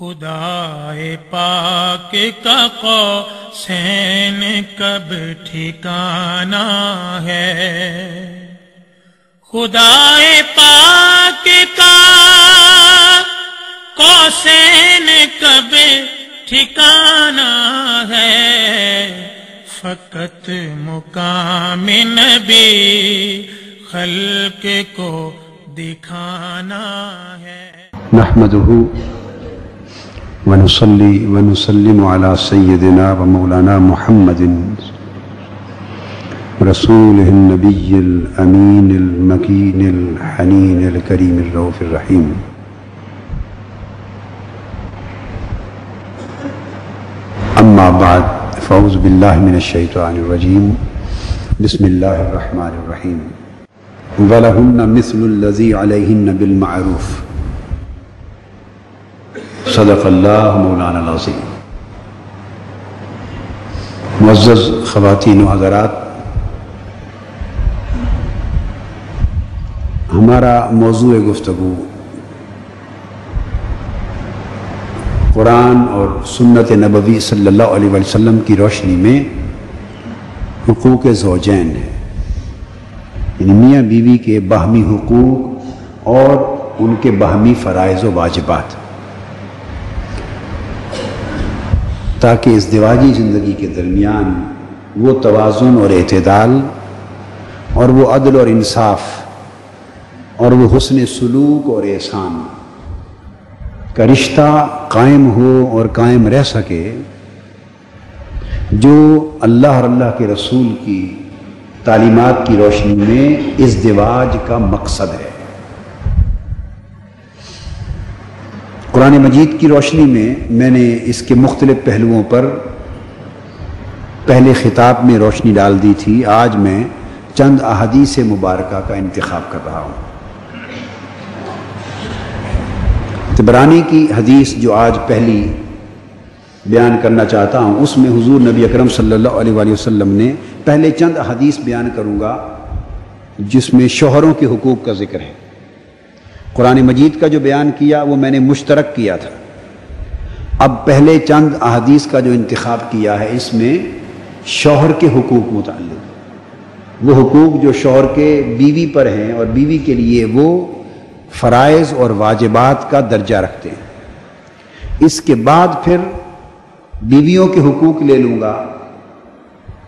خدائے پاک کا قوسین کب ٹھکانا ہے، خدائے پاک کا قوسین کب ٹھکانا ہے، فقط مقام نبی خلق کو دکھانا ہے۔ نحمده ونصلي ونسلم على سيدنا ومولانا محمد رسوله النبي الأمين المكين الحنين الكريم الرؤوف الرحيم، أما بعد فأعوذ بالله من الشيطان الرجيم، بسم الله الرحمن الرحيم، ولهن مثل الذي عليهن بالمعروف، صدق اللہ مولانا العظیم۔ معزز خواتین و حضرات، ہمارا موضوع گفتگو قرآن اور سنت نبوی صلی اللہ علیہ وسلم کی روشنی میں حقوق زوجین ہے، یعنی میاں بیوی کے باہمی حقوق اور ان کے باہمی فرائض و واجبات، تاکہ ازدواجی زندگی کے درمیان وہ توازن اور اعتدال اور وہ عدل اور انصاف اور وہ حسن سلوک اور احسان کا رشتہ قائم ہو اور قائم رہ سکے، جو اللہ اور اللہ کے رسول کی تعلیمات کی روشنی میں ازدواج کا مقصد ہے۔ قرآن مجید کی روشنی میں نے اس کے مختلف پہلوؤں پر پہلے خطاب میں روشنی ڈال دی تھی، آج میں چند احادیث مبارکہ کا انتخاب کر رہا ہوں۔ طبرانی کی حدیث جو آج پہلی بیان کرنا چاہتا ہوں، اس میں حضور نبی اکرم صلی اللہ علیہ وآلہ وسلم نے پہلے چند احادیث بیان کروں گا جس میں شوہروں کے حقوق کا ذکر ہے۔ قرآن مجید کا جو بیان کیا وہ میں نے مشترک کیا تھا، اب پہلے چند احادیث کا جو انتخاب کیا ہے اس میں شوہر کے حقوق متعلق، وہ حقوق جو شوہر کے بیوی پر ہیں اور بیوی کے لیے وہ فرائض اور واجبات کا درجہ رکھتے ہیں۔ اس کے بعد پھر بیویوں کے حقوق لے لوں گا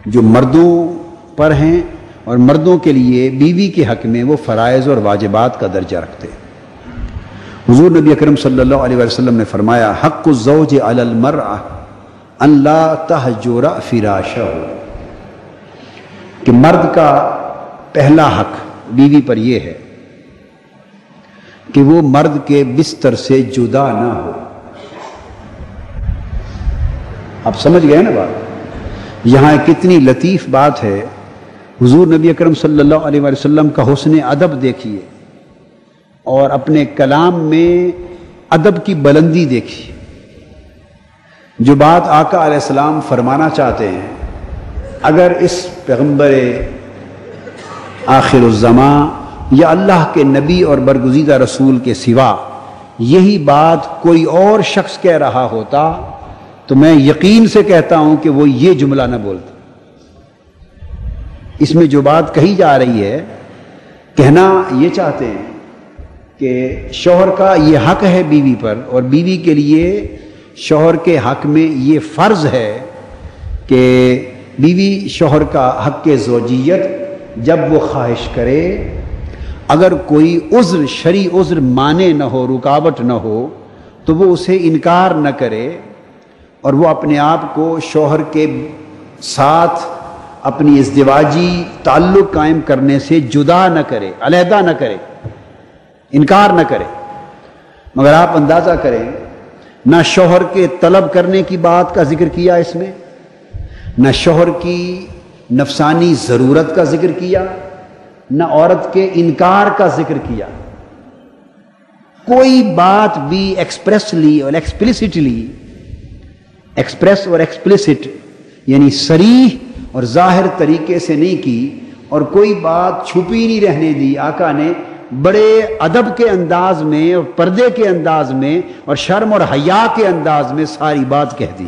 جو مردوں پر ہیں اور مردوں کے لیے بیوی کے حق میں وہ فرائض اور واجبات کا درجہ رکھتے ہیں۔ حضور نبی اکرم صلی اللہ علیہ وسلم نے فرمایا، حق الزوج علی المرأة ان لا تہجر فراشہ، کہ مرد کا پہلا حق بیوی پر یہ ہے کہ وہ مرد کے بستر سے جدا نہ ہو۔ آپ سمجھ گئے نا بات؟ یہاں کتنی لطیف بات ہے، حضور نبی اکرم صلی اللہ علیہ وسلم کا حسن ادب دیکھیے اور اپنے کلام میں ادب کی بلندی دیکھیے۔ جو بات آقا علیہ السلام فرمانا چاہتے ہیں، اگر اس پیغمبر آخر الزمان یا اللہ کے نبی اور برگزیدہ رسول کے سوا یہی بات کوئی اور شخص کہہ رہا ہوتا تو میں یقین سے کہتا ہوں کہ وہ یہ جملہ نہ بولتا۔ اس میں جو بات کہی جا رہی ہے، کہنا یہ چاہتے ہیں کہ شوہر کا یہ حق ہے بیوی پر، اور بیوی کے لیے شوہر کے حق میں یہ فرض ہے کہ بیوی شوہر کا حق زوجیت جب وہ خواہش کرے، اگر کوئی عذر شرعی عذر مانے نہ ہو، رکاوٹ نہ ہو، تو وہ اسے انکار نہ کرے اور وہ اپنے آپ کو شوہر کے ساتھ اپنی ازدواجی تعلق قائم کرنے سے جدا نہ کرے، علیحدہ نہ کرے، انکار نہ کرے۔ مگر آپ اندازہ کریں، نہ شوہر کے طلب کرنے کی بات کا ذکر کیا اس میں، نہ شوہر کی نفسانی ضرورت کا ذکر کیا، نہ عورت کے انکار کا ذکر کیا۔ کوئی بات بھی ایکسپریسلی اور ایکسپلیسٹلی، ایکسپریس اور ایکسپلیسٹ یعنی صریح اور ظاہر طریقے سے نہیں کی، اور کوئی بات چھپی نہیں رہنے دی۔ آقا نے بڑے ادب کے انداز میں اور پردے کے انداز میں اور شرم اور حیا کے انداز میں ساری بات کہہ دی.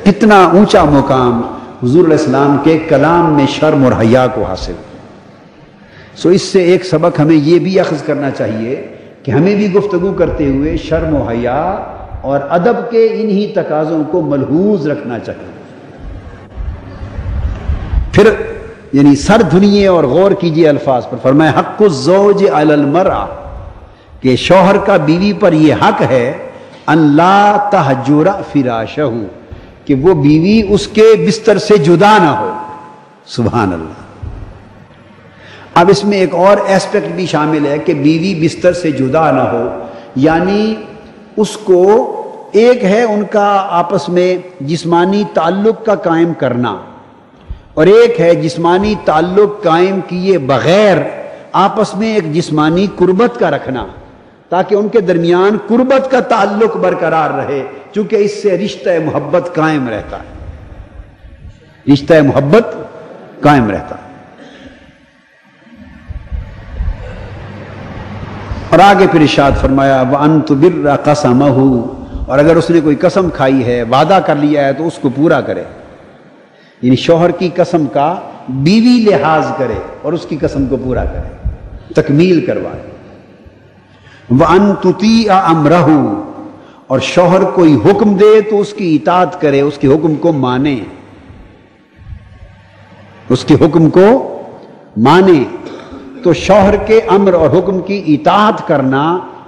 اتنا اونچا مقام حضور علیہ السلام کے کلام میں شرم اور حیا کو حاصل. سو اس سے ایک سبق ہمیں یہ بھی اخذ کرنا چاہیے کہ ہمیں بھی گفتگو کرتے ہوئے شرم و حیا اور ادب کے انہی تقاضوں کو ملحوظ رکھنا چاہیے. پھر یعنی سر دھنیے اور غور کیجئے الفاظ پر. فرمایا حق الزوج علی المرأة کہ شوہر کا بیوی پر یہ حق ہے ان لا تہجر فراشہ کہ وہ بیوی اس کے بستر سے جدا نہ ہو. سبحان اللہ. اب اس میں ایک اور ایسپیکٹ بھی شامل ہے کہ بیوی بستر سے جدا نہ ہو، یعنی اس کو ایک ہے ان کا آپس میں جسمانی تعلق کا قائم کرنا، اور ایک ہے جسمانی تعلق قائم کیے بغیر آپس میں ایک جسمانی قربت کا رکھنا، تاکہ ان کے درمیان قربت کا تعلق برقرار رہے، چونکہ اس سے رشتہ محبت قائم رہتا ہے. رشتہ محبت قائم رہتا ہے. اور آگے پھر ارشاد فرمایا وَأَن تُبِرَّ قَسَمَهُ اور اگر اس نے کوئی قسم کھائی ہے، وعدہ کر لیا ہے تو اس کو پورا کرے. یعنی شوہر کی قسم کا بیوی لحاظ کرے اور اس کی قسم کو پورا کرے، تکمیل کروائے. وَأَن تُطِيعَ أَمْرَهُ اور شوہر کوئی حکم دے تو اس کی اطاعت کرے، اس کے حکم کو مانے، اس کے حکم کو مانے. تو شوہر کے امر اور حکم کی اطاعت کرنا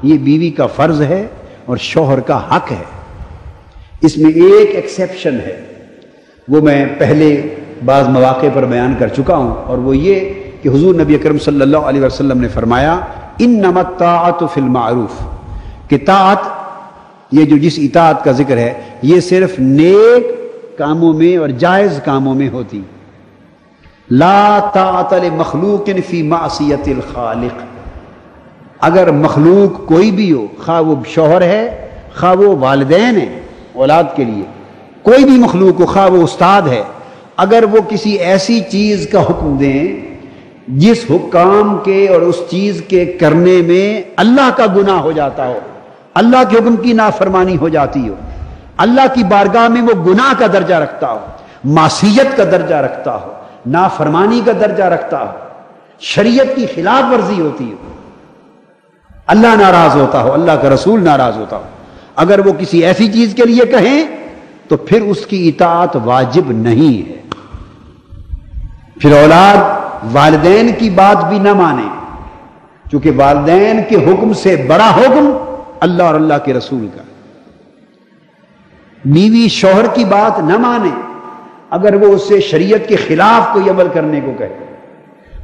یہ بیوی کا فرض ہے اور شوہر کا حق ہے. اس میں ایک ایکسیپشن ہے، وہ میں پہلے بعض مواقع پر بیان کر چکا ہوں، اور وہ یہ کہ حضور نبی اکرم صلی اللہ علیہ وسلم نے فرمایا انما الطاعۃ فی المعروف کہ طاعت، یہ جو جس اطاعت کا ذکر ہے یہ صرف نیک کاموں میں اور جائز کاموں میں ہوتی. لا طاعت لمخلوق فی معصیت الخالق. اگر مخلوق کوئی بھی ہو، خواہ وہ شوہر ہے، خواہ وہ والدین ہیں اولاد کے لیے، کوئی بھی مخلوق ہو، خواہ وہ استاد ہے، اگر وہ کسی ایسی چیز کا حکم دیں جس حکام کے اور اس چیز کے کرنے میں اللہ کا گناہ ہو جاتا ہو، اللہ کے حکم کی نافرمانی ہو جاتی ہو، اللہ کی بارگاہ میں وہ گناہ کا درجہ رکھتا ہو، معصیت کا درجہ رکھتا ہو، نافرمانی کا درجہ رکھتا ہو، شریعت کی خلاف ورزی ہوتی ہو، اللہ ناراض ہوتا ہو، اللہ کا رسول ناراض ہوتا ہو، اگر وہ کسی ایسی چیز کے لیے کہیں تو پھر اس کی اطاعت واجب نہیں ہے. پھر اولاد والدین کی بات بھی نہ مانے، چونکہ والدین کے حکم سے بڑا حکم اللہ اور اللہ کے رسول کا. بیوی شوہر کی بات نہ مانے اگر وہ اس سے شریعت کے خلاف کوئی عمل کرنے کو کہے،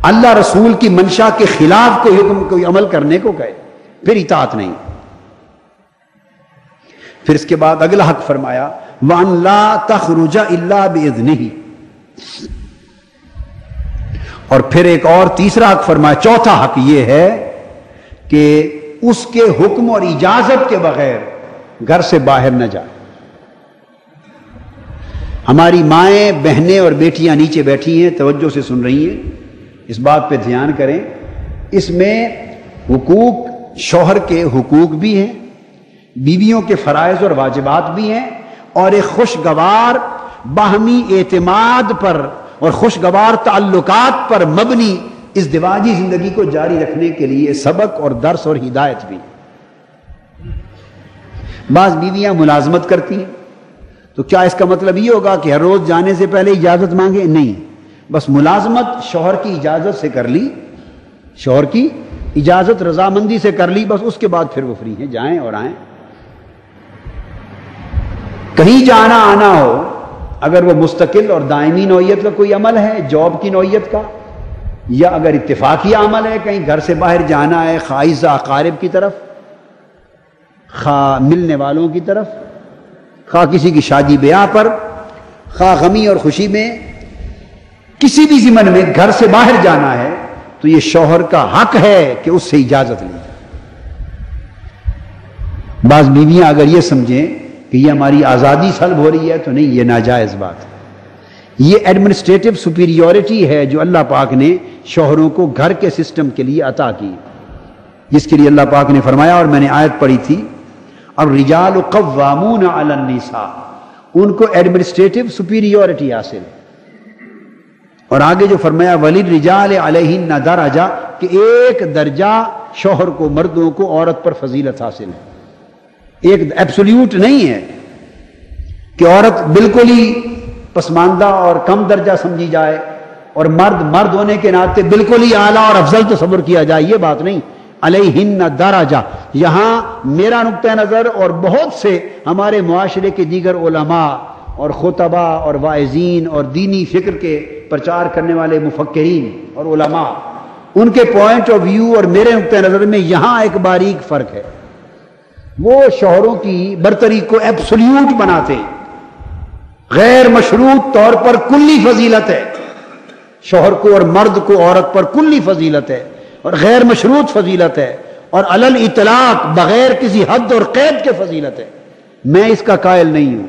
اللہ رسول کی منشا کے خلاف کوئی حکم کوئی عمل کرنے کو کہے، پھر اطاعت نہیں. پھر اس کے بعد اگلا حق فرمایا وَأَن لَا تَخْرُجَ إِلَّا بِإِذْنِهِ اور پھر ایک اور تیسرا حق فرمایا، چوتھا حق یہ ہے کہ اس کے حکم اور اجازت کے بغیر گھر سے باہر نہ جائے. ہماری مائیں، بہنیں اور بیٹیاں نیچے بیٹھی ہیں، توجہ سے سن رہی ہیں، اس بات پہ دھیان کریں. اس میں حقوق، شوہر کے حقوق بھی ہیں، بیویوں کے فرائض اور واجبات بھی ہیں، اور ایک خوشگوار باہمی اعتماد پر اور خوشگوار تعلقات پر مبنی ازدواجی زندگی کو جاری رکھنے کے لیے سبق اور درس اور ہدایت بھی. بعض بیویاں ملازمت کرتی ہیں، تو کیا اس کا مطلب یہ ہوگا کہ ہر روز جانے سے پہلے اجازت مانگے؟ نہیں، بس ملازمت شوہر کی اجازت سے کر لی، شوہر کی اجازت رضامندی سے کر لی، بس اس کے بعد پھر وہ فری ہیں، جائیں اور آئیں. کہیں جانا آنا ہو، اگر وہ مستقل اور دائمی نوعیت کا کوئی عمل ہے، جاب کی نوعیت کا، یا اگر اتفاقی عمل ہے، کہیں گھر سے باہر جانا ہے، خواہ اقارب کی طرف، خواہ ملنے والوں کی طرف، خواہ کسی کی شادی بیاہ پر، خواہ غمی اور خوشی میں، کسی بھی ضمن میں گھر سے باہر جانا ہے، تو یہ شوہر کا حق ہے کہ اس سے اجازت لی. بعض بیویاں اگر یہ سمجھیں کہ یہ ہماری آزادی سلب ہو رہی ہے تو نہیں، یہ ناجائز بات ہے. یہ ایڈمنسٹریٹو سپیریورٹی ہے جو اللہ پاک نے شوہروں کو گھر کے سسٹم کے لیے عطا کی، جس کے لیے اللہ پاک نے فرمایا، اور میں نے آیت پڑھی تھی، الرجال قوامون علی النساء، ان کو ایڈمنسٹریٹو سپیریورٹی حاصل ہے۔ اور آگے جو فرمایا وَلِلرِّجَالِ عَلَيْهِنَّ دَرَجَةٌ، کہ ایک درجہ شوہر کو، مردوں کو عورت پر فضیلت حاصل ہے، ایک ایبسولیوٹ نہیں ہے کہ عورت بالکل ہی پسماندہ اور کم درجہ سمجھی جائے اور مرد ہونے کے ناطے بالکل ہی اعلیٰ اور افضل تصور کیا جائے، یہ بات نہیں۔ علیہن درجہ، یہاں میرا نقطہ نظر اور بہت سے ہمارے معاشرے کے دیگر علماء اور خطبہ اور واعظین اور دینی فکر کے پرچار کرنے والے مفکرین اور علماء، ان کے پوائنٹ آف ویو اور میرے نقطہ نظر میں یہاں ایک باریک فرق ہے۔ وہ شوہروں کی برتری کو ایبسولیوٹ بناتے ہیں، غیر مشروط طور پر کلی فضیلت ہے، شوہر کو اور مرد کو عورت پر کلی فضیلت ہے اور غیر مشروط فضیلت ہے، اور علی الاطلاق بغیر کسی حد اور قید کے فضیلت ہے۔ میں اس کا قائل نہیں ہوں۔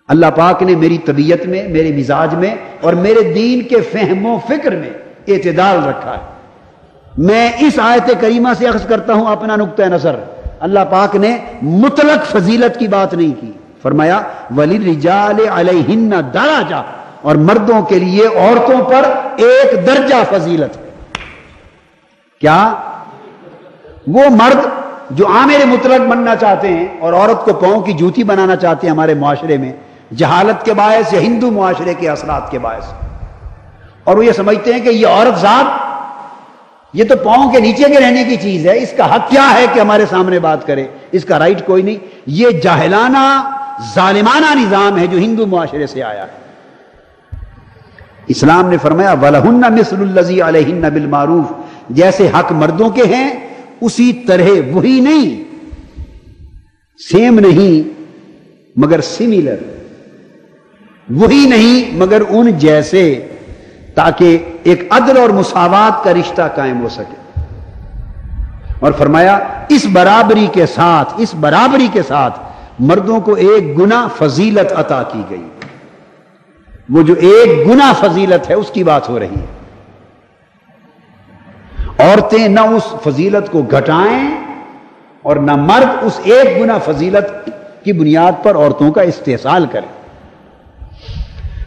اللہ پاک نے میری طبیعت میں، میرے مزاج میں اور میرے دین کے فہم و فکر میں اعتدال رکھا ہے۔ میں اس آیت کریمہ سے اخذ کرتا ہوں اپنا نقطہ نظر، اللہ پاک نے مطلق فضیلت کی بات نہیں کی، فرمایا وَلِلرِّجَالِ عَلَيْهِنَّ دَرَجَةٌ، اور مردوں کے لیے عورتوں پر ایک درجہ فضیلت ہے۔ کیا وہ مرد جو عامر مطلق بننا چاہتے ہیں اور عورت کو پاؤں کی جوتی بنانا چاہتے ہیں ہمارے معاشرے میں، جہالت کے باعث یا ہندو معاشرے کے اثرات کے باعث، اور وہ یہ سمجھتے ہیں کہ یہ عورت ذات یہ تو پاؤں کے نیچے کے رہنے کی چیز ہے، اس کا حق کیا ہے کہ ہمارے سامنے بات کرے، اس کا رائٹ کوئی نہیں۔ یہ جاہلانہ ظالمانہ نظام ہے جو ہندو معاشرے سے آیا ہے۔ اسلام نے فرمایا وَلَهُنَّ مِثْلُ الَّذِي عَلَيْهِنَّ بِالْمَعْرُوفِ، جیسے حق مردوں کے ہیں اسی طرح، وہی نہیں، سیم نہیں مگر سملر، وہی نہیں مگر ان جیسے، تاکہ ایک عدل اور مساوات کا رشتہ قائم ہو سکے۔ اور فرمایا اس برابری کے ساتھ مردوں کو ایک گنا فضیلت عطا کی گئی۔ وہ جو ایک گنا فضیلت ہے اس کی بات ہو رہی ہے۔ عورتیں نہ اس فضیلت کو گھٹائیں اور نہ مرد اس ایک گنا فضیلت کی بنیاد پر عورتوں کا استحصال کریں۔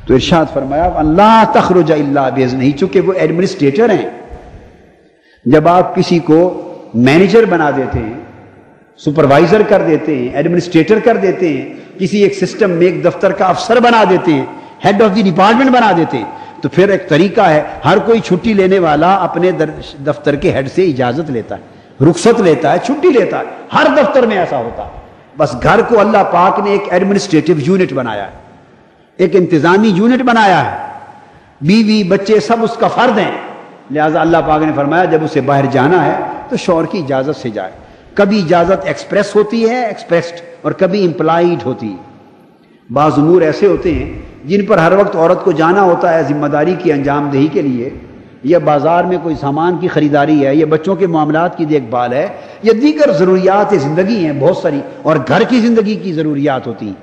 تو ارشاد فرمایا اللہ تخرج الا باذنہ، چونکہ وہ ایڈمنسٹریٹر ہیں۔ جب آپ کسی کو مینیجر بنا دیتے ہیں، سپروائزر کر دیتے ہیں، ایڈمنسٹریٹر کر دیتے ہیں، کسی ایک سسٹم میں ایک دفتر کا افسر بنا دیتے ہیں، ہیڈ آف دی ڈپارٹمنٹ بنا دیتے ہیں، تو پھر ایک طریقہ ہے، ہر کوئی چھٹی لینے والا اپنے دفتر کے ہیڈ سے اجازت لیتا ہے، رخصت لیتا ہے، چھٹی لیتا ہے، ہر دفتر میں ایسا ہوتا ہے۔ بس گھر کو اللہ پاک نے ایک ایڈمنسٹریٹو یونٹ بنایا ہے، ایک انتظامی یونٹ بنایا ہے، بیوی بچے سب اس کا فرد ہیں، لہذا اللہ پاک نے فرمایا جب اسے باہر جانا ہے تو شوہر کی اجازت سے جائے۔ کبھی اجازت ایکسپریس ہوتی ہے، ایکسپریسڈ، اور کبھی امپلائیڈ ہوتی ہے۔ بعض امور ایسے ہوتے ہیں جن پر ہر وقت عورت کو جانا ہوتا ہے ذمہ داری کی انجام دہی کے لیے، یا بازار میں کوئی سامان کی خریداری ہے، یا بچوں کے معاملات کی دیکھ بھال ہے، یا دیگر ضروریات زندگی ہیں بہت ساری، اور گھر کی زندگی کی ضروریات ہوتی ہیں،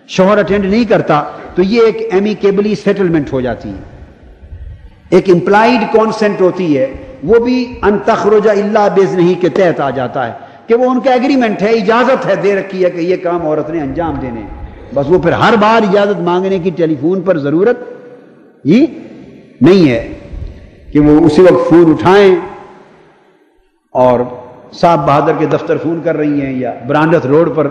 شوہر اٹینڈ نہیں کرتا تو یہ ایک ایمیکیبلی سیٹلمنٹ ہو جاتی ہے۔ ایک امپلائیڈ کانسنٹ ہوتی ہے، وہ بھی ان تخرج الا باذنہ کے تحت آ جاتا ہے، کہ وہ ان کا ایگریمنٹ ہے، اجازت ہے، دے رکھی ہے کہ یہ کام عورت نے انجام دینے ہیں۔ بس وہ پھر ہر بار اجازت مانگنے کی ٹیلی فون پر ضرورت ہی نہیں ہے کہ وہ اسی وقت فون اٹھائیں اور صاحب بہادر کے دفتر فون کر رہی ہیں، یا برانڈت روڈ پر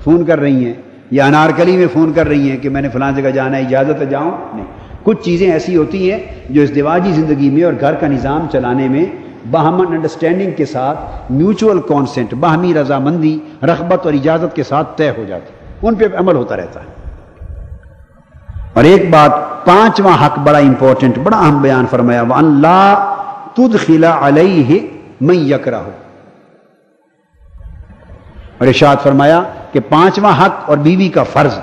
فون کر رہی ہیں، یا انارکلی میں فون کر رہی ہیں کہ میں نے فلاں جگہ جانا ہے، اجازت ہے جاؤں؟ نہیں۔ کچھ چیزیں ایسی ہوتی ہیں جو ازدواجی زندگی میں اور گھر کا نظام چلانے میں باہمن انڈرسٹینڈنگ کے ساتھ، میوچول کانسنٹ، باہمی رضامندی، رغبت اور اجازت کے ساتھ طے ہو جاتی، ان پہ عمل ہوتا رہتا ہے۔ اور ایک بات، پانچواں حق بڑا امپورٹنٹ، بڑا اہم بیان فرمایا وَأَن لَا تُدْخِلَ عَلَيْهِ مَن يَكْرَهُ، اور ارشاد فرمایا کہ پانچواں حق اور بیوی کا فرض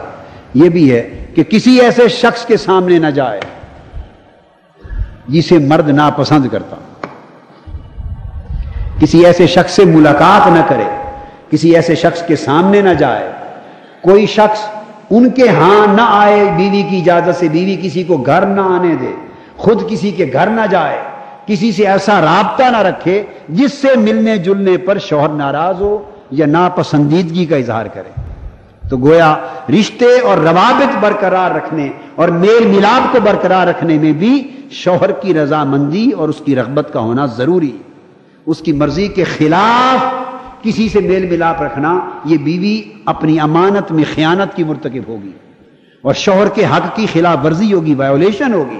یہ بھی ہے کہ کسی ایسے شخص کے سامنے نہ جائے جسے مرد ناپسند کرتا، کسی ایسے شخص سے ملاقات نہ کرے، کسی ایسے شخص کے سامنے نہ جائے۔ کوئی شخص ان کے ہاں نہ آئے بیوی کی اجازت سے، بیوی کسی کو گھر نہ آنے دے، خود کسی کے گھر نہ جائے، کسی سے ایسا رابطہ نہ رکھے جس سے ملنے جلنے پر شوہر ناراض ہو یا ناپسندیدگی کا اظہار کرے۔ تو گویا رشتے اور روابط برقرار رکھنے اور میل ملاپ کو برقرار رکھنے میں بھی شوہر کی رضامندی اور اس کی رغبت کا ہونا ضروری ہے۔ اس کی مرضی کے خلاف کسی سے میل ملاپ رکھنا، یہ بیوی اپنی امانت میں خیانت کی مرتکب ہوگی اور شوہر کے حق کی خلاف ورزی ہوگی، وائیولیشن ہوگی،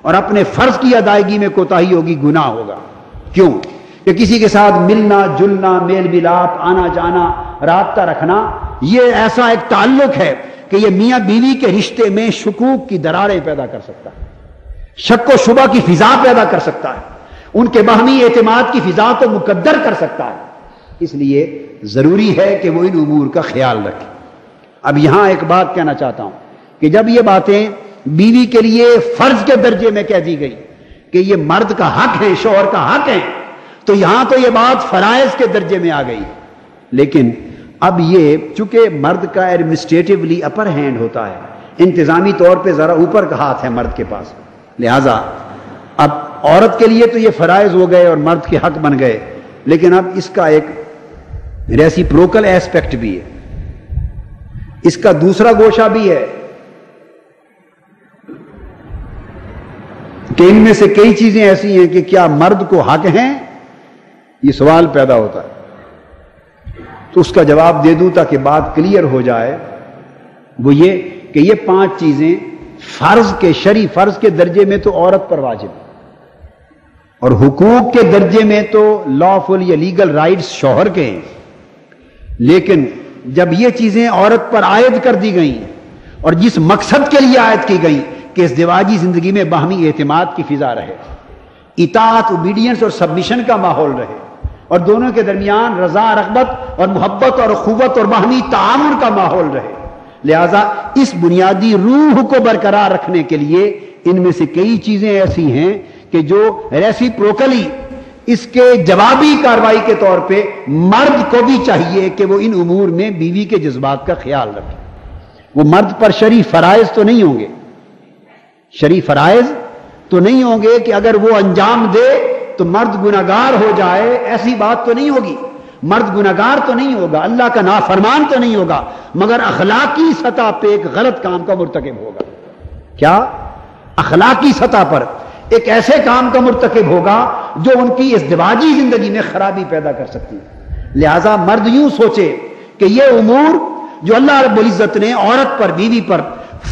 اور اپنے فرض کی ادائیگی میں کوتاہی ہوگی، گناہ ہوگا۔ کیوں کہ کسی کے ساتھ ملنا جلنا، میل ملاپ، آنا جانا، رابطہ رکھنا، یہ ایسا ایک تعلق ہے کہ یہ میاں بیوی کے رشتے میں شکوک کی دراریں پیدا کر سکتا ہے، شک و شبہ کی فضا پیدا کر سکتا ہے، ان کے باہمی اعتماد کی فضا کو مقدر کر سکتا ہے۔ اس لیے ضروری ہے کہ وہ ان امور کا خیال رکھے۔ اب یہاں ایک بات کہنا چاہتا ہوں کہ جب یہ باتیں بیوی کے لیے فرض کے درجے میں کہہ دی گئی کہ یہ مرد کا حق ہے، شوہر کا حق ہے، تو یہاں تو یہ بات فرائض کے درجے میں آ گئی۔ لیکن اب یہ چونکہ مرد کا ایڈمنسٹریٹولی اپر ہینڈ ہوتا ہے، انتظامی طور پہ ذرا اوپر کا ہاتھ ہے مرد کے پاس، لہذا اب عورت کے لیے تو یہ فرائض ہو گئے اور مرد کے حق بن گئے، لیکن اب اس کا ایک ریسیپروکل ایسپیکٹ بھی ہے، اس کا دوسرا گوشہ بھی ہے کہ ان میں سے کئی چیزیں ایسی ہیں کہ کیا مرد کو حق ہیں، یہ سوال پیدا ہوتا ہے۔ تو اس کا جواب دے دوں تاکہ بات کلیئر ہو جائے، وہ یہ کہ یہ 5 چیزیں فرض کے، شرعی فرض کے درجے میں تو عورت پر واجب ہے، اور حقوق کے درجے میں تو لافل یا لیگل رائٹس شوہر کے ہیں۔ لیکن جب یہ چیزیں عورت پر عائد کر دی گئیں اور جس مقصد کے لیے عائد کی گئیں کہ ازدواجی زندگی میں باہمی اعتماد کی فضا رہے، اطاعت، اوبیڈینس اور سبمیشن کا ماحول رہے، اور دونوں کے درمیان رضا، رغبت اور محبت اور اخوت اور باہمی تعاون کا ماحول رہے، لہذا اس بنیادی روح کو برقرار رکھنے کے لیے ان میں سے کئی چیزیں ایسی ہیں کہ جو ریسیپروکلی، اس کے جوابی کارروائی کے طور پہ مرد کو بھی چاہیے کہ وہ ان امور میں بیوی کے جذبات کا خیال رکھے۔ وہ مرد پر شرعی فرائض تو نہیں ہوں گے، شرعی فرائض تو نہیں ہوں گے کہ اگر وہ انجام دے تو مرد گناہگار ہو جائے، ایسی بات تو نہیں ہوگی۔ مرد گناہگار تو نہیں ہوگا، اللہ کا نافرمان تو نہیں ہوگا، مگر اخلاقی سطح پہ ایک غلط کام کا مرتکب ہوگا۔ کیا؟ اخلاقی سطح پر ایک ایسے کام کا مرتکب ہوگا جو ان کی ازدواجی زندگی میں خرابی پیدا کر سکتی ہے۔ لہذا مرد یوں سوچے کہ یہ امور جو اللہ رب العزت نے عورت پر، بیوی پر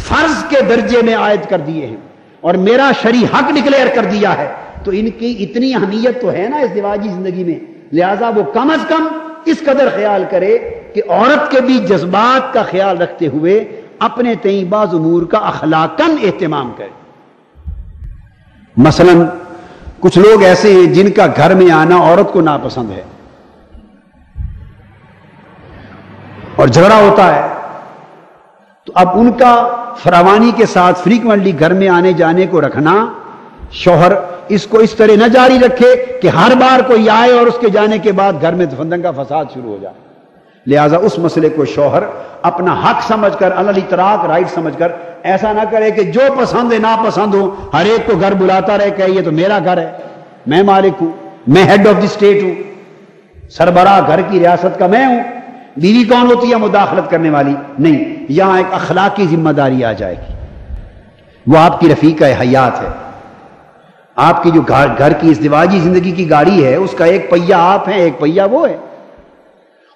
فرض کے درجے میں عائد کر دیے ہیں اور میرا شرعی حق ڈکلیئر کر دیا ہے، تو ان کی اتنی اہمیت تو ہے نا ازدواجی زندگی میں، لہذا وہ کم از کم اس قدر خیال کرے کہ عورت کے بھی جذبات کا خیال رکھتے ہوئے اپنے تئیں بعض امور کا اخلاقاً اہتمام کرے۔ مثلا کچھ لوگ ایسے ہیں جن کا گھر میں آنا عورت کو ناپسند ہے اور جھگڑا ہوتا ہے، تو اب ان کا فراوانی کے ساتھ فریکوینٹلی گھر میں آنے جانے کو رکھنا، شوہر اس کو اس طرح نہ جاری رکھے کہ ہر بار کوئی آئے اور اس کے جانے کے بعد گھر میں دنگا فساد شروع ہو جائے۔ لہذا اس مسئلے کو شوہر اپنا حق سمجھ کر، الاطراق رائٹ سمجھ کر ایسا نہ کرے کہ جو پسند ہے ناپسند ہو ہر ایک کو گھر بلاتا رہے کہ یہ تو میرا گھر ہے، میں مالک ہوں، میں ہیڈ آف دی اسٹیٹ ہوں، سربراہ گھر کی ریاست کا میں ہوں، بیوی کون ہوتی ہے مداخلت کرنے والی؟ نہیں، یہاں ایک اخلاقی ذمہ داری آ جائے گی، وہ آپ کی رفیقہ حیات ہے، آپ کی جو گھر کی ازدواجی زندگی کی گاڑی ہے اس کا ایک پہیہ آپ ہیں، ایک پہیہ وہ ہے،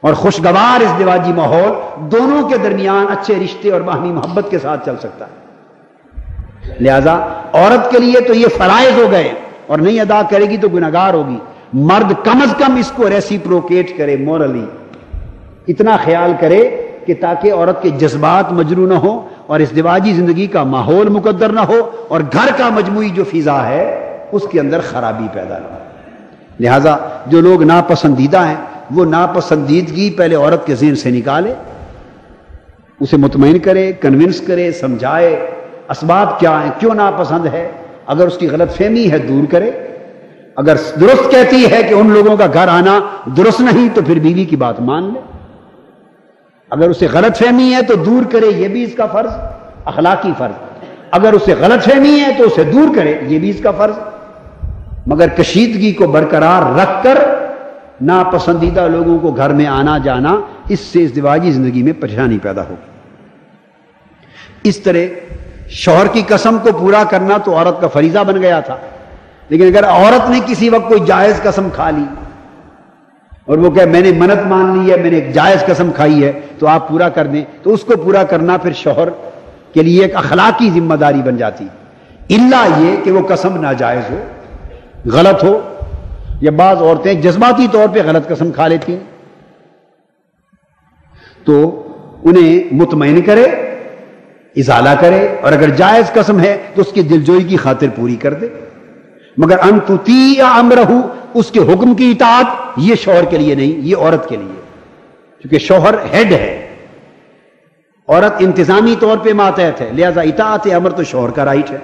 اور خوشگوار ازدواجی ماحول دونوں کے درمیان اچھے رشتے اور باہمی محبت کے ساتھ چل سکتا ہے۔ لہذا عورت کے لیے تو یہ فرائض ہو گئے اور نہیں ادا کرے گی تو گناہگار ہوگی، مرد کم از کم اس کو ریسیپروکیٹ کرے، مورلی اتنا خیال کرے کہ تاکہ عورت کے جذبات مجروح نہ ہو اور ازدواجی زندگی کا ماحول مقدر نہ ہو اور گھر کا مجموعی جو فضا ہے اس کے اندر خرابی پیدا نہ ہو۔ لہذا جو لوگ ناپسندیدہ ہیں وہ ناپسندیدگی پہلے عورت کے ذہن سے نکالے، اسے مطمئن کرے، کنونس کرے، سمجھائے اسباب کیا ہیں، کیوں ناپسند ہے، اگر اس کی غلط فہمی ہے دور کرے، اگر درست کہتی ہے کہ ان لوگوں کا گھر آنا درست نہیں تو پھر بیوی کی بات مان لے، اگر اسے غلط فہمی ہے تو دور کرے، یہ بھی اس کا فرض، اخلاقی فرض. اگر اسے غلط فہمی ہے تو اسے دور کرے، یہ بھی اس کا فرض. مگر کشیدگی کو برقرار رکھ کر ناپسندیدہ لوگوں کو گھر میں آنا جانا، اس سے ازدواجی زندگی میں پریشانی پیدا ہوگی. اس طرح شوہر کی قسم کو پورا کرنا تو عورت کا فریضہ بن گیا تھا، لیکن اگر عورت نے کسی وقت کوئی جائز قسم کھا لی اور وہ کہ میں نے منت مان لی ہے، میں نے ایک جائز قسم کھائی ہے تو آپ پورا کر دیں، تو اس کو پورا کرنا پھر شوہر کے لیے ایک اخلاقی ذمہ داری بن جاتی، الا یہ کہ وہ قسم ناجائز ہو، غلط ہو، یا بعض عورتیں جذباتی طور پہ غلط قسم کھا لیتی ہیں، تو انہیں مطمئن کرے، ازالہ کرے، اور اگر جائز قسم ہے تو اس کی دلجوئی کی خاطر پوری کر دے. مگر ان تطیع امرہ، اس کے حکم کی اطاعت، یہ شوہر کے لیے نہیں، یہ عورت کے لیے، کیونکہ شوہر ہیڈ ہے، عورت انتظامی طور پہ ماتحت ہے، لہذا اطاعت امر تو شوہر کا رائٹ ہے.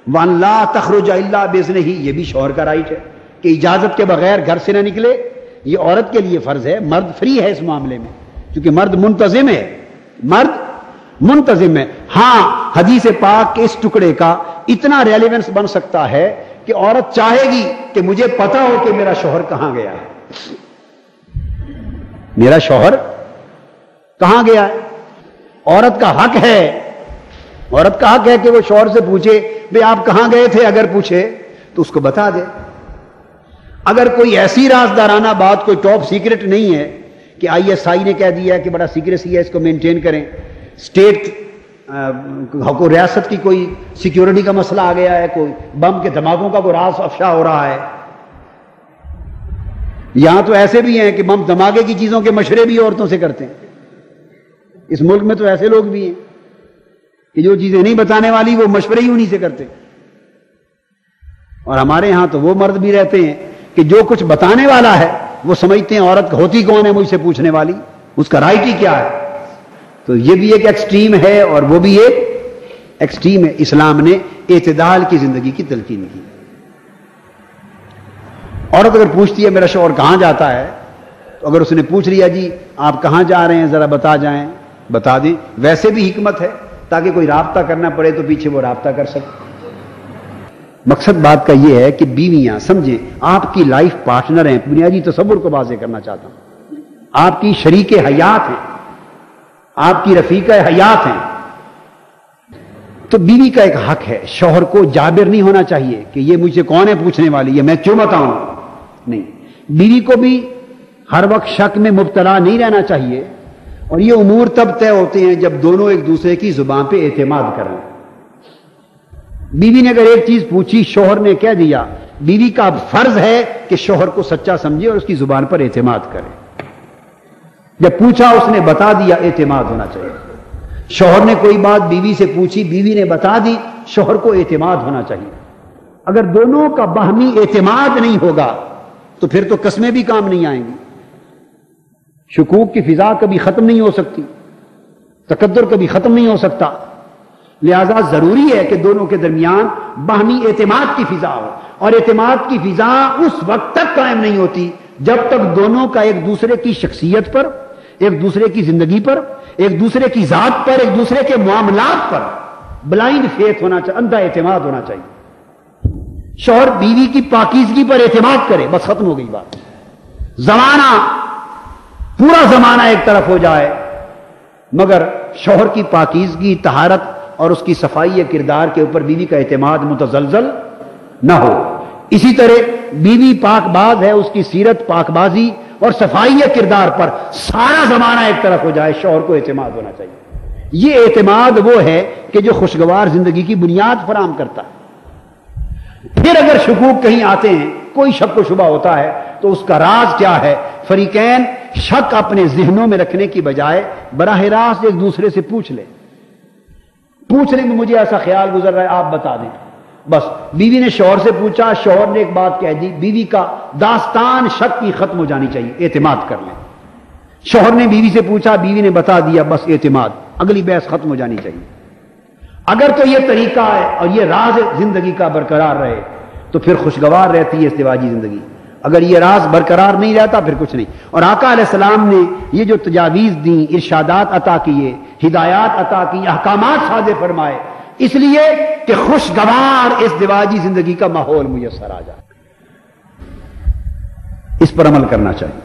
وَأَن لَا تَخْرُجَ إِلَّا بِإِذْنِهِ، یہ بھی شوہر کا رائٹ ہے کہ اجازت کے بغیر گھر سے نہ نکلے، یہ عورت کے لیے فرض ہے. مرد فری ہے اس معاملے میں، کیونکہ مرد منتظم ہے، مرد منتظم ہے. ہاں حدیث پاک کے اس ٹکڑے کا اتنا ریلیونس بن سکتا ہے کہ عورت چاہے گی کہ مجھے پتا ہو کہ میرا شوہر کہاں گیا ہے، میرا شوہر کہاں گیا ہے. عورت کا حق ہے، عورت کا حق ہے کہ وہ شوہر سے پوچھے بھئی آپ کہاں گئے تھے، اگر پوچھے تو اس کو بتا دے. اگر کوئی ایسی رازدارانہ بات، کوئی ٹاپ سیکرٹ نہیں ہے کہ ISI نے کہہ دیا ہے کہ بڑا سیکریسی ہے، اس کو مینٹین کریں، اسٹیٹ کو ریاست کی کوئی سیکیورٹی کا مسئلہ آ گیا ہے، کوئی بم کے دھماکوں کا کوئی راز افشا ہو رہا ہے. یہاں تو ایسے بھی ہیں کہ بم دھماکے کی چیزوں کے مشورے بھی عورتوں سے کرتے ہیں. اس ملک میں تو ایسے لوگ بھی ہیں کہ جو چیزیں نہیں بتانے والی وہ مشورے ہی انہی سے کرتے. اور ہمارے ہاں تو وہ مرد بھی رہتے ہیں کہ جو کچھ بتانے والا ہے وہ سمجھتے ہیں عورت ہوتی کون ہے مجھ سے پوچھنے والی، اس کا رائٹ ہی کیا ہے. تو یہ بھی ایک ایکسٹریم ہے اور وہ بھی ایک ایکسٹریم ہے. اسلام نے اعتدال کی زندگی کی تلقین کی. عورت اگر پوچھتی ہے میرا شوہر کہاں جاتا ہے، تو اگر اس نے پوچھ لیا جی آپ کہاں جا رہے ہیں ذرا بتا جائیں، بتا دیں. ویسے بھی حکمت ہے تاکہ کوئی رابطہ کرنا پڑے تو پیچھے وہ رابطہ کر سکے. مقصد بات کا یہ ہے کہ بیویاں سمجھیں آپ کی لائف پارٹنر ہیں. بنیادی تصور کو واضح کرنا چاہتا ہوں، آپ کی شریک حیات ہیں، آپ کی رفیقہ حیات ہیں. تو بیوی کا ایک حق ہے، شوہر کو جابر نہیں ہونا چاہیے کہ یہ مجھ سے کون ہے پوچھنے والی، یہ میں کیوں بتاؤں. نہیں، بیوی کو بھی ہر وقت شک میں مبتلا نہیں رہنا چاہیے. اور یہ امور تب طے ہوتے ہیں جب دونوں ایک دوسرے کی زبان پہ اعتماد کریں. بیوی نے اگر ایک چیز پوچھی، شوہر نے کہہ دیا، بیوی کا اب فرض ہے کہ شوہر کو سچا سمجھے اور اس کی زبان پر اعتماد کرے. جب پوچھا اس نے بتا دیا، اعتماد ہونا چاہیے. شوہر نے کوئی بات بیوی سے پوچھی، بیوی نے بتا دی، شوہر کو اعتماد ہونا چاہیے. اگر دونوں کا باہمی اعتماد نہیں ہوگا تو پھر تو قسمیں بھی کام نہیں آئیں گی. شکوک کی فضا کبھی ختم نہیں ہو سکتی، تقدر کبھی ختم نہیں ہو سکتا. لہذا ضروری ہے کہ دونوں کے درمیان باہمی اعتماد کی فضا ہو. اور اعتماد کی فضا اس وقت تک قائم نہیں ہوتی جب تک دونوں کا ایک دوسرے کی شخصیت پر، ایک دوسرے کی زندگی پر، ایک دوسرے کی ذات پر، ایک دوسرے کے معاملات پر بلائنڈ فیتھ ہونا چاہیے، اندھا اعتماد ہونا چاہیے. شوہر بیوی کی پاکیزگی پر اعتماد کرے، بس ختم ہو گئی بات. زمانہ، پورا زمانہ ایک طرف ہو جائے مگر شوہر کی پاکیزگی، طہارت اور اس کی صفائی کردار کے اوپر بیوی کا اعتماد متزلزل نہ ہو. اسی طرح بیوی پاک باز ہے، اس کی سیرت، پاک بازی اور صفائی کردار پر سارا زمانہ ایک طرف ہو جائے، شوہر کو اعتماد ہونا چاہیے. یہ اعتماد وہ ہے کہ جو خوشگوار زندگی کی بنیاد فراہم کرتا ہے. پھر اگر شکوک کہیں آتے ہیں، کوئی شک و شبہ ہوتا ہے تو اس کا راز کیا ہے؟ فریقین شک اپنے ذہنوں میں رکھنے کی بجائے براہ راست ایک دوسرے سے پوچھ لیں کہ مجھے ایسا خیال گزر رہا ہے، آپ بتا دیں. بس بیوی نے شوہر سے پوچھا، شوہر نے ایک بات کہہ دی، بیوی کا داستان شک کی ختم ہو جانی چاہیے، اعتماد کر لیں. شوہر نے بیوی سے پوچھا، بیوی نے بتا دیا، بس اعتماد، اگلی بحث ختم ہو جانی چاہیے. اگر تو یہ طریقہ ہے اور یہ راز زندگی کا برقرار رہے تو پھر خوشگوار رہتی ہے ازدواجی زندگی. اگر یہ راز برقرار نہیں رہتا پھر کچھ نہیں. اور آقا علیہ السلام نے یہ جو تجاویز دیں، ارشادات عطا کیے، ہدایات عطا کی، احکامات صادر فرمائے، اس لیے کہ خوشگوار اس دواجی زندگی کا ماحول میسر آ جائے. اس پر عمل کرنا چاہیے.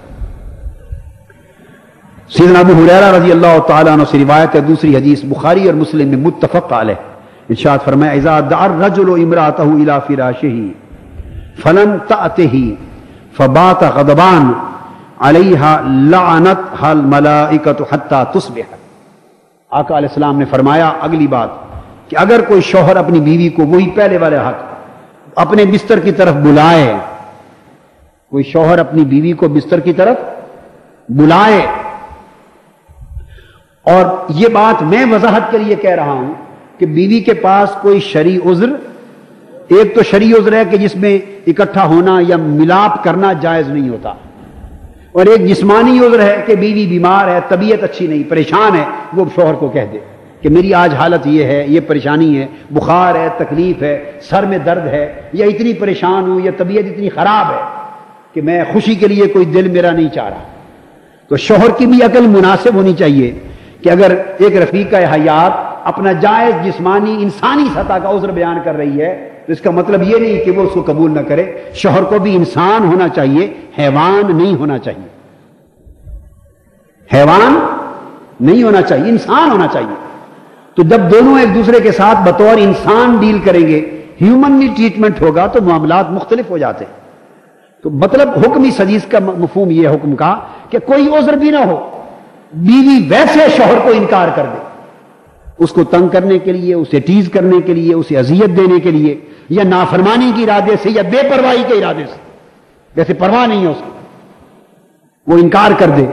سیدنا ابو ہریرہ رضی اللہ تعالیٰ عنہ سے روایت ہے، دوسری حدیث بخاری اور مسلم میں متفق علیہ، ارشاد فرمایا اذا دعا الرجل امرأته الى فراشه فلم تأته فبات غضبان علیها لعنتها الملائکۃ حتی تصبح. آقا علیہ السلام نے فرمایا اگلی بات کہ اگر کوئی شوہر اپنی بیوی کو، وہی پہلے والے حق، اپنے بستر کی طرف بلائے، کوئی شوہر اپنی بیوی کو بستر کی طرف بلائے، اور یہ بات میں وضاحت کے لیے کہہ رہا ہوں کہ بیوی کے پاس کوئی شرعی عذر، ایک تو شرعی عذر ہے کہ جس میں اکٹھا ہونا یا ملاپ کرنا جائز نہیں ہوتا، اور ایک جسمانی عذر ہے کہ بیوی بیمار ہے، طبیعت اچھی نہیں، پریشان ہے، وہ شوہر کو کہہ دے کہ میری آج حالت یہ ہے، یہ پریشانی ہے، بخار ہے، تکلیف ہے، سر میں درد ہے، یا اتنی پریشان ہوں، یا طبیعت اتنی خراب ہے کہ میں خوشی کے لیے کوئی دل میرا نہیں چاہ رہا. تو شوہر کی بھی عقل مناسب ہونی چاہیے کہ اگر ایک رفیقہ حیات اپنا جائز جسمانی انسانی سطح کا عذر بیان کر رہی ہے تو اس کا مطلب یہ نہیں کہ وہ اس کو قبول نہ کرے. شوہر کو بھی انسان ہونا چاہیے، حیوان نہیں ہونا چاہیے، حیوان نہیں ہونا چاہیے، انسان ہونا چاہیے. تو جب دونوں ایک دوسرے کے ساتھ بطور انسان ڈیل کریں گے، ہیومنلی ٹریٹمنٹ ہوگا تو معاملات مختلف ہو جاتے ہیں. تو مطلب حکمی حدیث کا مفہوم یہ حکم کا کہ کوئی عذر بھی نہ ہو، بیوی ویسے شوہر کو انکار کر دے، اس کو تنگ کرنے کے لیے، اسے ٹیز کرنے کے لیے، اسے اذیت دینے کے لیے، یا نافرمانی کے ارادے سے، یا بے پرواہی کے ارادے سے، جیسے پرواہ نہیں ہے اس کو، وہ انکار کر دے.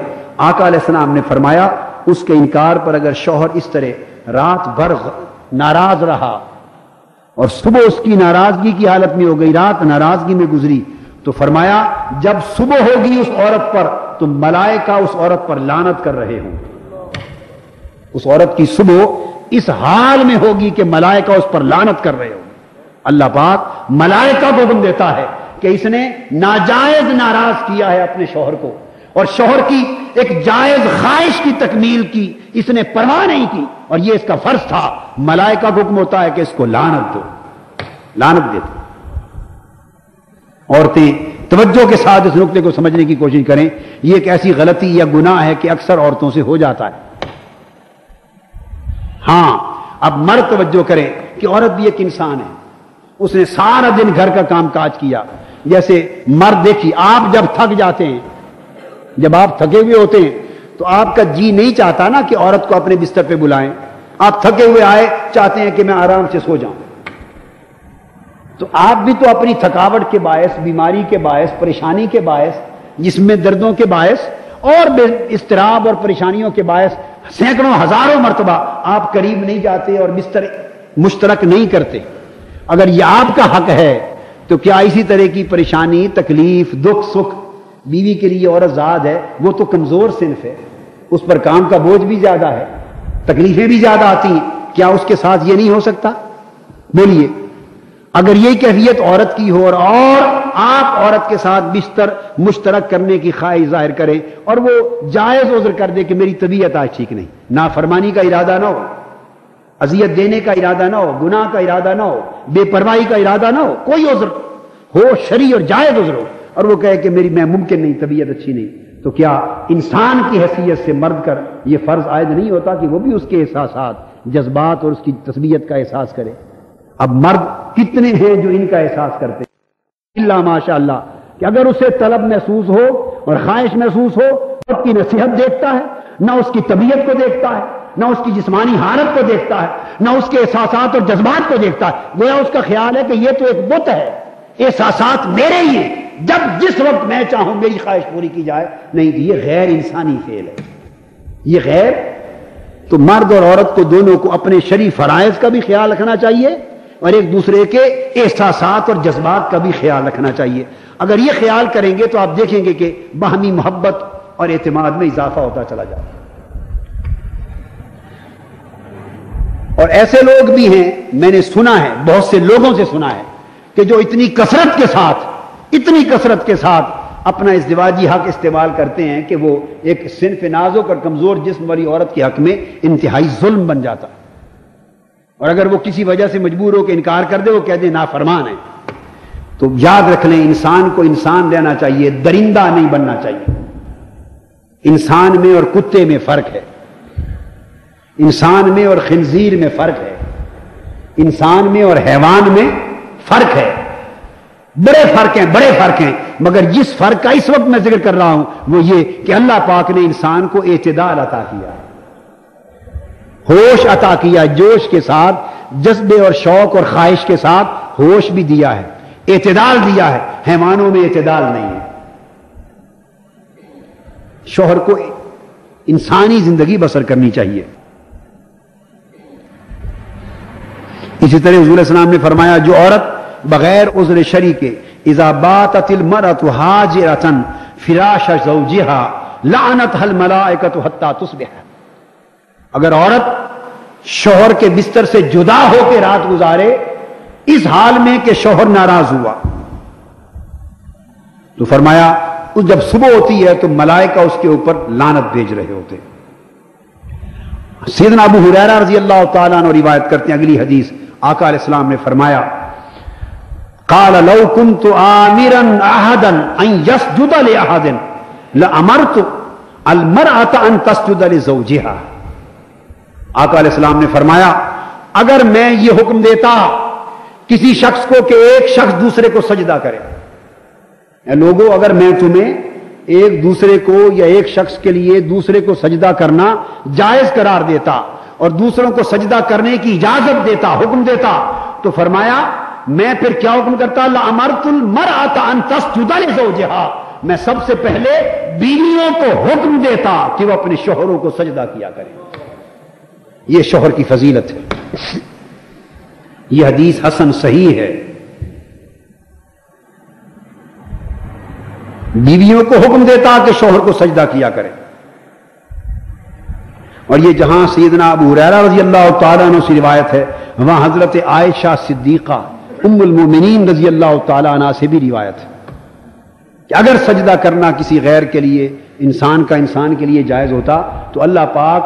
آقا علیہ السلام نے فرمایا اس کے انکار پر اگر شوہر اس طرح رات بھر ناراض رہا اور صبح اس کی ناراضگی کی حالت میں ہو گئی، رات ناراضگی میں گزری، تو فرمایا جب صبح ہوگی اس عورت پر تو ملائکہ اس عورت پر لعنت کر رہے ہوں. اس عورت کی صبح اس حال میں ہوگی کہ ملائکہ اس پر لعنت کر رہے ہوں. اللہ پاک ملائکہ کو حکم دیتا ہے کہ اس نے ناجائز ناراض کیا ہے اپنے شوہر کو، اور شوہر کی ایک جائز خواہش کی تکمیل کی اس نے پرواہ نہیں کی، اور یہ اس کا فرض تھا. ملائکہ کو حکم ہوتا ہے کہ اس کو لعنت دو، لعنت دے دو. عورتیں توجہ کے ساتھ اس نقطے کو سمجھنے کی کوشش کریں. یہ ایک ایسی غلطی یا گناہ ہے کہ اکثر عورتوں سے ہو جاتا ہے. ہاں اب مرد توجہ کریں کہ عورت بھی ایک انسان ہے، اس نے سارا دن گھر کا کام کاج کیا. جیسے مرد دیکھیے، آپ جب تھک جاتے ہیں، جب آپ تھکے ہوئے ہوتے ہیں تو آپ کا جی نہیں چاہتا نا کہ عورت کو اپنے بستر پہ بلائیں. آپ تھکے ہوئے آئے، چاہتے ہیں کہ میں آرام سے سو جاؤں. تو آپ بھی تو اپنی تھکاوٹ کے باعث، بیماری کے باعث، پریشانی کے باعث، جسم میں دردوں کے باعث اور اضطراب اور پریشانیوں کے باعث سینکڑوں ہزاروں مرتبہ آپ قریب نہیں جاتے اور بستر مشترک نہیں کرتے. اگر یہ آپ کا حق ہے تو کیا اسی طرح کی پریشانی، تکلیف، دکھ، سکھ بیوی کے لیے عورت ذات ہے؟ وہ تو کمزور صنف ہے، اس پر کام کا بوجھ بھی زیادہ ہے، تکلیفیں بھی زیادہ آتی ہیں. کیا اس کے ساتھ یہ نہیں ہو سکتا؟ بولیے. اگر یہ کیفیت عورت کی ہو اور آپ عورت کے ساتھ بستر مشترک کرنے کی خواہش ظاہر کریں اور وہ جائز عذر کر دے کہ میری طبیعت آج ٹھیک نہیں، نافرمانی کا ارادہ نہ ہو، اذیت دینے کا ارادہ نہ ہو، گناہ کا ارادہ نہ ہو، بے پرواہی کا ارادہ نہ ہو، کوئی عذر ہو، شرعی اور جائز عذر ہو، اور وہ کہے کہ میں ممکن نہیں، طبیعت اچھی نہیں، تو کیا انسان کی حیثیت سے مرد کر یہ فرض عائد نہیں ہوتا کہ وہ بھی اس کے احساسات، جذبات اور اس کی طبیعت کا احساس کرے؟ اب مرد کتنے ہیں جو ان کا احساس کرتے ہیں؟ اللہ ماشاء اللہ کہ اگر اسے طلب محسوس ہو اور خواہش محسوس ہو، اس کی نصیحت دیکھتا ہے، نہ اس کی طبیعت کو دیکھتا ہے، نہ اس کی جسمانی حالت کو دیکھتا ہے، نہ اس کے احساسات اور جذبات کو دیکھتا ہے. گویا اس کا خیال ہے کہ یہ تو ایک بت ہے، احساسات میرے ہی ہیں، جب جس وقت میں چاہوں میری خواہش پوری کی جائے. نہیں، یہ غیر انسانی فعل ہے. یہ غیر تو مرد اور عورت کو دونوں کو اپنے شرعی فرائض کا بھی خیال رکھنا چاہیے اور ایک دوسرے کے احساسات اور جذبات کا بھی خیال رکھنا چاہیے. اگر یہ خیال کریں گے تو آپ دیکھیں گے کہ باہمی محبت اور اعتماد میں اضافہ ہوتا چلا جاتا ہے. اور ایسے لوگ بھی ہیں، میں نے سنا ہے، بہت سے لوگوں سے سنا ہے کہ جو اتنی کثرت کے ساتھ اتنی کثرت کے ساتھ اپنا ازدواجی حق استعمال کرتے ہیں کہ وہ ایک صنف نازک اور کمزور جسم والی عورت کے حق میں انتہائی ظلم بن جاتا ہے، اور اگر وہ کسی وجہ سے مجبور ہو کے انکار کر دے، وہ کہہ دے نافرمان ہے۔ تو یاد رکھ لیں، انسان کو انسان رہنا چاہیے، درندہ نہیں بننا چاہیے۔ انسان میں اور کتے میں فرق ہے، انسان میں اور خنزیر میں فرق ہے، انسان میں اور حیوان میں فرق ہے، بڑے فرق ہیں، مگر جس فرق کا اس وقت میں ذکر کر رہا ہوں وہ یہ کہ اللہ پاک نے انسان کو اعتدال عطا کیا، ہوش عطا کیا، جوش کے ساتھ، جذبے اور شوق اور خواہش کے ساتھ ہوش بھی دیا ہے، اعتدال دیا ہے۔ حیوانوں میں اعتدال نہیں ہے۔ شوہر کو انسانی زندگی بسر کرنی چاہیے۔ اسی طرح حضور علیہ السلام نے فرمایا، جو عورت بغیر عذر شرعی کے اذا باتت المرأة حاجرة فراش زوجها لعنتها الملائکۃ حتی تصبح، اگر عورت شوہر کے بستر سے جدا ہو کے رات گزارے اس حال میں کہ شوہر ناراض ہوا، تو فرمایا جب صبح ہوتی ہے تو ملائکہ اس کے اوپر لعنت بھیج رہے ہوتے۔ سیدنا ابو ہریرہ رضی اللہ تعالیٰ عنہ روایت کرتے ہیں اگلی حدیث، آقا علیہ السلام نے فرمایا، قال لو كنت آمرا احدا ان يسجد لاحد لامرت المرأة ان تسجد لزوجها۔ آقا علیہ السلام نے فرمایا، اگر میں یہ حکم دیتا کسی شخص کو کہ ایک شخص دوسرے کو سجدہ کرے، اے لوگوں اگر میں تمہیں ایک دوسرے کو یا ایک شخص کے لیے دوسرے کو سجدہ کرنا جائز قرار دیتا اور دوسروں کو سجدہ کرنے کی اجازت دیتا، حکم دیتا، تو فرمایا میں پھر کیا حکم کرتا، لَأَمَرْتُ الْمَرْأَةَ أَن تَسْجُدَ لِزَوْجِهَا، میں سب سے پہلے بیویوں کو حکم دیتا کہ وہ اپنے شوہروں کو سجدہ کیا کریں۔ یہ شوہر کی فضیلت ہے۔ یہ حدیث حسن صحیح ہے۔ بیویوں کو حکم دیتا کہ شوہر کو سجدہ کیا کرے۔ اور یہ جہاں سیدنا ابو ہریرہ رضی اللہ تعالیٰ عنہ سے روایت ہے، وہاں حضرت عائشہ صدیقہ ام المومنین رضی اللہ تعالیٰ عنہ سے بھی روایت ہے کہ اگر سجدہ کرنا کسی غیر کے لیے، انسان کا انسان کے لیے جائز ہوتا تو اللہ پاک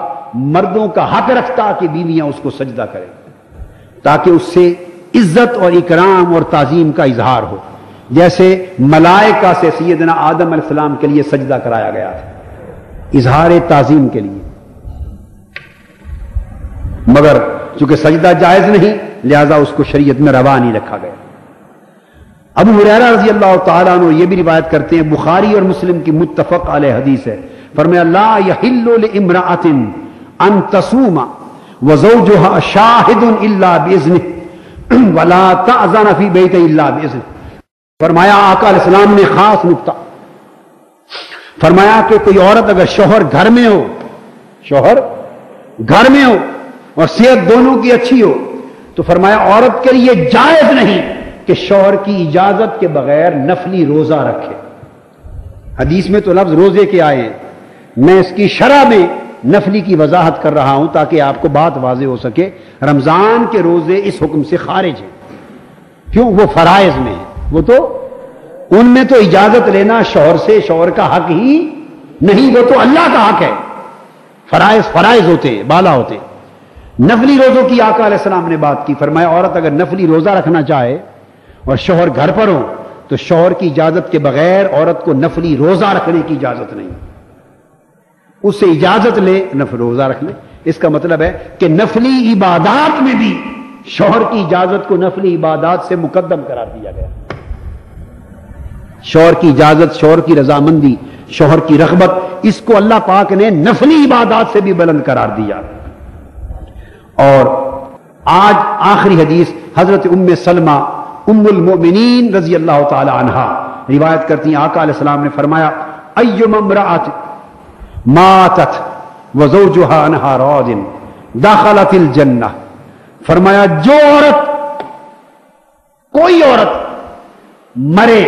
مردوں کا حق رکھتا کہ بیویاں اس کو سجدہ کریں، تاکہ اس سے عزت اور اکرام اور تعظیم کا اظہار ہو، جیسے ملائکہ سے سیدنا آدم علیہ السلام کے لیے سجدہ کرایا گیا تھا اظہار تعظیم کے لیے۔ مگر چونکہ سجدہ جائز نہیں لہذا اس کو شریعت میں روا نہیں رکھا گیا۔ ابو ہریرہ رضی اللہ تعالیٰ عنہ یہ بھی روایت کرتے ہیں، بخاری اور مسلم کی متفق علیہ حدیث ہے، فرمایا لا یحل لامرأۃ ان تصوم وزوجها شاہد الا باذنہ ولا تأذن فی بیت الا باذنہ۔ فرمایا آقا علیہ السلام نے خاص نکتہ فرمایا کہ کوئی عورت اگر شوہر گھر میں ہو، شوہر گھر میں ہو اور صحت دونوں کی اچھی ہو، تو فرمایا عورت کے لیے جائز نہیں کہ شوہر کی اجازت کے بغیر نفلی روزہ رکھے۔ حدیث میں تو لفظ روزے کے آئے ہیں، میں اس کی شرح میں نفلی کی وضاحت کر رہا ہوں تاکہ آپ کو بات واضح ہو سکے۔ رمضان کے روزے اس حکم سے خارج ہیں، کیوں؟ وہ فرائض میں ہیں، وہ تو ان میں تو اجازت لینا شوہر سے شوہر کا حق ہی نہیں، وہ تو اللہ کا حق ہے۔ فرائض ہوتے ہیں، بالا ہوتے ہیں۔ نفلی روزوں کی آقا علیہ السلام نے بات کی، فرمایا عورت اگر نفلی روزہ رکھنا چاہے اور شوہر گھر پر ہو تو شوہر کی اجازت کے بغیر عورت کو نفلی روزہ رکھنے کی اجازت نہیں، اس سے اجازت لے نفلی روزہ رکھ لے۔ اس کا مطلب ہے کہ نفلی عبادات میں بھی شوہر کی اجازت کو نفلی عبادات سے مقدم قرار دیا گیا۔ شوہر کی اجازت، شوہر کی رضامندی، شوہر کی رغبت، اس کو اللہ پاک نے نفلی عبادات سے بھی بلند قرار دیا۔ اور آج آخری حدیث حضرت ام سلمہ ام المؤمنین رضی اللہ تعالی عنہا روایت کرتی ہیں، آقا علیہ السلام نے فرمایا ایما امرأۃ ماتت وزوجها عنہا راض دخلت الجنہ۔ فرمایا جو عورت، کوئی عورت مرے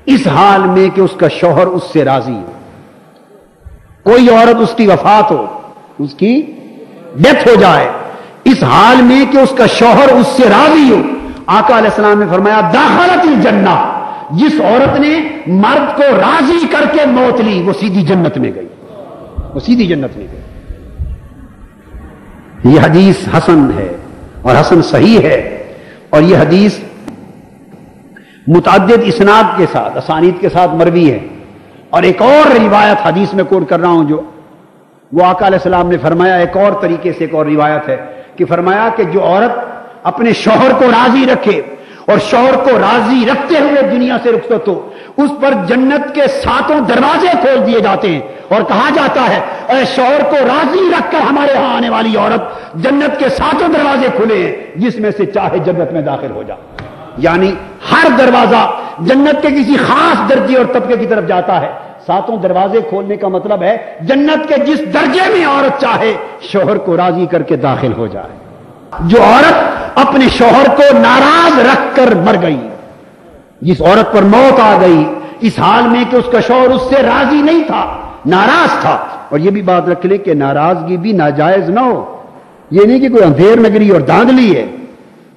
اس حال میں کہ اس کا شوہر اس سے راضی ہو، کوئی عورت اس کی وفات ہو، اس کی ڈیتھ ہو جائے اس حال میں کہ اس کا شوہر اس سے راضی ہو، آقا علیہ السلام نے فرمایا داخلت الجنہ، جس عورت نے مرد کو راضی کر کے موت لی وہ سیدھی جنت میں گئی، وہ سیدھی جنت میں گئی۔ یہ حدیث حسن ہے اور حسن صحیح ہے، اور یہ حدیث متعدد اسناد کے ساتھ، اسانید کے ساتھ مروی ہے۔ اور ایک اور روایت حدیث میں کوٹ کر رہا ہوں جو وہ آقا علیہ السلام نے فرمایا، ایک اور طریقے سے ایک اور روایت ہے کہ فرمایا کہ جو عورت اپنے شوہر کو راضی رکھے اور شوہر کو راضی رکھتے ہوئے دنیا سے رخصت ہو، اس پر جنت کے 7 دروازے کھول دیے جاتے ہیں، اور کہا جاتا ہے اے شوہر کو راضی رکھ کر ہمارے ہاں آنے والی عورت، جنت کے 7 دروازے کھلے ہیں جس میں سے چاہے جنت میں داخل ہو جا۔ یعنی ہر دروازہ جنت کے کسی خاص درجے اور طبقے کی طرف جاتا ہے۔ 7 دروازے کھولنے کا مطلب ہے جنت کے جس درجے میں عورت چاہے شوہر کو راضی کر کے داخل ہو جائے۔ جو عورت اپنے شوہر کو ناراض رکھ کر مر گئی، جس عورت پر موت آ گئی اس حال میں کہ اس کا شوہر اس سے راضی نہیں تھا، ناراض تھا، اور یہ بھی بات رکھ لیں کہ ناراضگی بھی ناجائز نہ ہو، یہ نہیں کہ کوئی اندھیر نگری اور دھاندلی ہے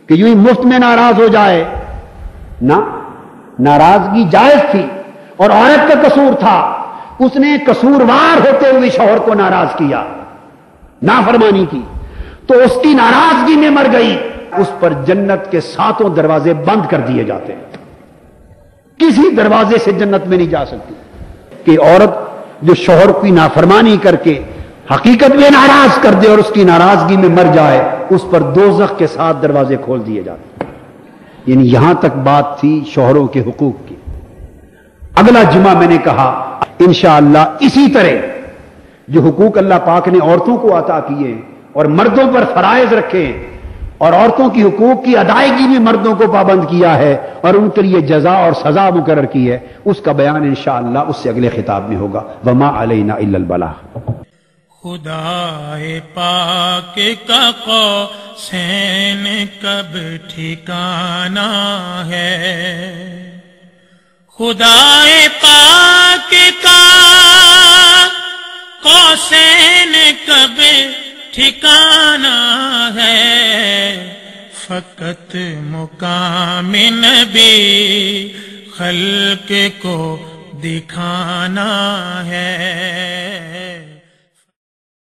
کہ یوں ہی مفت میں ناراض ہو جائے، نہ، ناراضگی جائز تھی اور عورت کا قصور تھا، اس نے قصوروار ہوتے ہوئے شوہر کو ناراض کیا، نافرمانی کی، تو اس کی ناراضگی میں مر گئی، اس پر جنت کے 7 دروازے بند کر دیے جاتے ہیں، کسی دروازے سے جنت میں نہیں جا سکتی۔ کہ عورت جو شوہر کی نافرمانی کر کے حقیقت میں ناراض کر دے اور اس کی ناراضگی میں مر جائے، اس پر دوزخ کے 7 دروازے کھول دیے جاتے ہیں۔ یعنی یہاں تک بات تھی شوہروں کے حقوق کی۔ اگلا جمعہ میں نے کہا انشاءاللہ اسی طرح جو حقوق اللہ پاک نے عورتوں کو عطا کیے اور مردوں پر فرائض رکھے اور عورتوں کی حقوق کی ادائیگی بھی مردوں کو پابند کیا ہے اور ان کے لیے جزا اور سزا مقرر کی ہے، اس کا بیان انشاءاللہ اس سے اگلے خطاب میں ہوگا۔ وما علینا الا البلاغ۔ خدا پاک کا قوسین کب ٹھکانا ہے، خدا پاک کا قوسین کب ٹھکانا ہے، فقط مقام نبی خلق کو دکھانا ہے۔